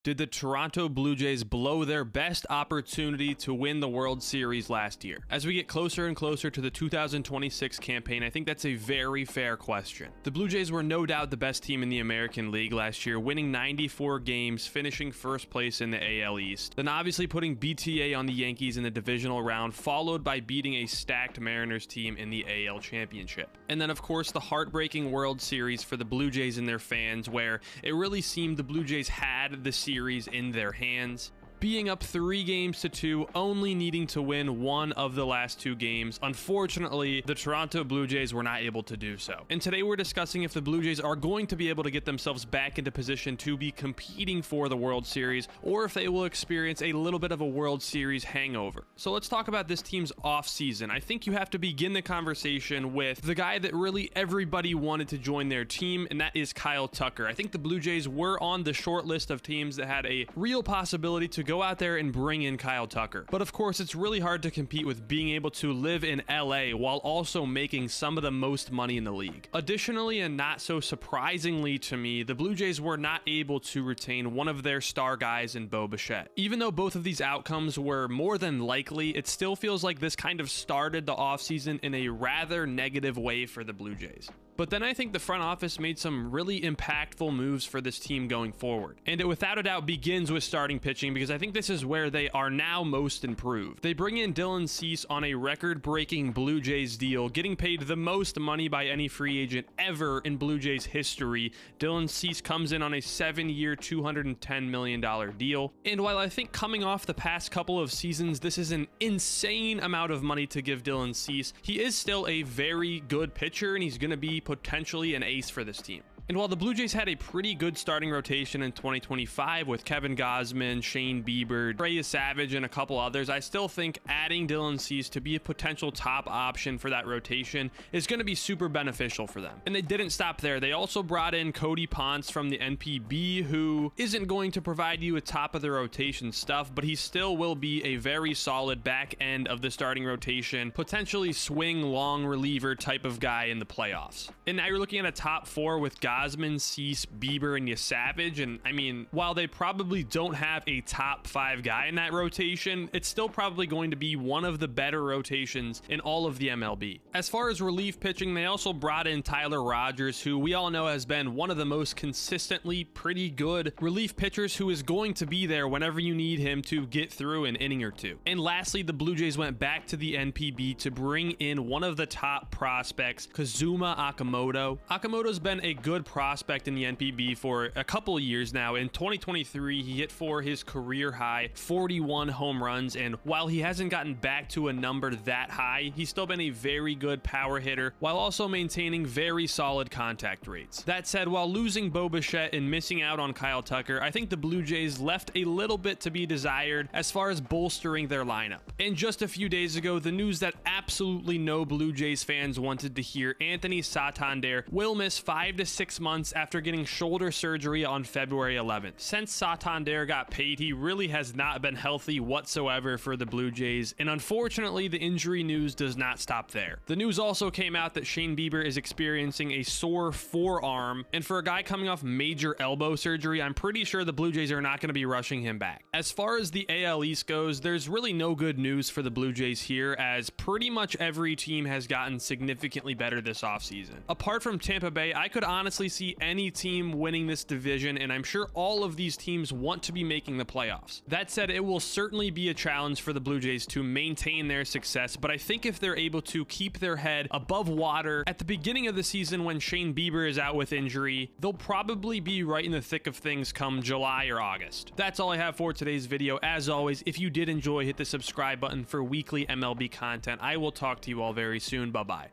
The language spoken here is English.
Did the Toronto Blue Jays blow their best opportunity to win the World Series last year? As we get closer and closer to the 2026 campaign, I think that's a very fair question. The Blue Jays were no doubt the best team in the American League last year, winning 94 games, finishing first place in the AL East, then obviously putting BTA on the Yankees in the divisional round, followed by beating a stacked Mariners team in the AL Championship. And then, of course, the heartbreaking World Series for the Blue Jays and their fans, where it really seemed the Blue Jays had the series in their hands, being up 3-2, only needing to win one of the last 2 games. Unfortunately, the Toronto Blue Jays were not able to do so. And today we're discussing if the Blue Jays are going to be able to get themselves back into position to be competing for the World Series, or if they will experience a little bit of a World Series hangover. So let's talk about this team's offseason. I think you have to begin the conversation with the guy that really everybody wanted to join their team, and that is Kyle Tucker. I think the Blue Jays were on the short list of teams that had a real possibility to go out there and bring in Kyle Tucker. But of course, it's really hard to compete with being able to live in LA while also making some of the most money in the league. Additionally, and not so surprisingly to me, the Blue Jays were not able to retain one of their star guys in Bo Bichette. Even though both of these outcomes were more than likely, it still feels like this kind of started the offseason in a rather negative way for the Blue Jays. But then I think the front office made some really impactful moves for this team going forward. And it without a doubt begins with starting pitching, because I think this is where they are now most improved. They bring in Dylan Cease on a record-breaking Blue Jays deal, getting paid the most money by any free agent ever in Blue Jays history. Dylan Cease comes in on a 7-year, $210 million deal. And while I think coming off the past couple of seasons, this is an insane amount of money to give Dylan Cease, he is still a very good pitcher, and he's going to be potentially an ace for this team. And while the Blue Jays had a pretty good starting rotation in 2025 with Kevin Gausman, Shane Bieber, Trey Savage, and a couple others, I still think adding Dylan Cease to be a potential top option for that rotation is going to be super beneficial for them. And they didn't stop there. They also brought in Cody Ponce from the NPB, who isn't going to provide you with top of the rotation stuff, but he still will be a very solid back end of the starting rotation, potentially swing long reliever type of guy in the playoffs. And now you're looking at a top 4 with Gausman, Cease, Bieber, and Savage. And I mean, while they probably don't have a top 5 guy in that rotation, it's still probably going to be one of the better rotations in all of the MLB. As far as relief pitching, they also brought in Tyler Rogers, who we all know has been one of the most consistently pretty good relief pitchers, who is going to be there whenever you need him to get through an inning or two. And lastly, the Blue Jays went back to the NPB to bring in one of the top prospects, Kazuma Okamoto. Okamoto's been a good prospect in the NPB for a couple years now. In 2023, he hit for his career high 41 home runs, and while he hasn't gotten back to a number that high, he's still been a very good power hitter while also maintaining very solid contact rates. That said, while losing Bo Bichette and missing out on Kyle Tucker, I think the Blue Jays left a little bit to be desired as far as bolstering their lineup. And just a few days ago, the news that absolutely no Blue Jays fans wanted to hear: Anthony Santander will miss 5 to 6 months after getting shoulder surgery on February 11th. Since Santander got paid, he really has not been healthy whatsoever for the Blue Jays, and unfortunately, the injury news does not stop there. The news also came out that Shane Bieber is experiencing a sore forearm, and for a guy coming off major elbow surgery, I'm pretty sure the Blue Jays are not going to be rushing him back. As far as the AL East goes, there's really no good news for the Blue Jays here, as pretty much every team has gotten significantly better this offseason. Apart from Tampa Bay, I could honestly see any team winning this division, and I'm sure all of these teams want to be making the playoffs. That said, it will certainly be a challenge for the Blue Jays to maintain their success, but I think if they're able to keep their head above water at the beginning of the season when Shane Bieber is out with injury, they'll probably be right in the thick of things come July or August. That's all I have for today's video. As always, if you did enjoy, hit the subscribe button for weekly MLB content. I will talk to you all very soon. Bye-bye.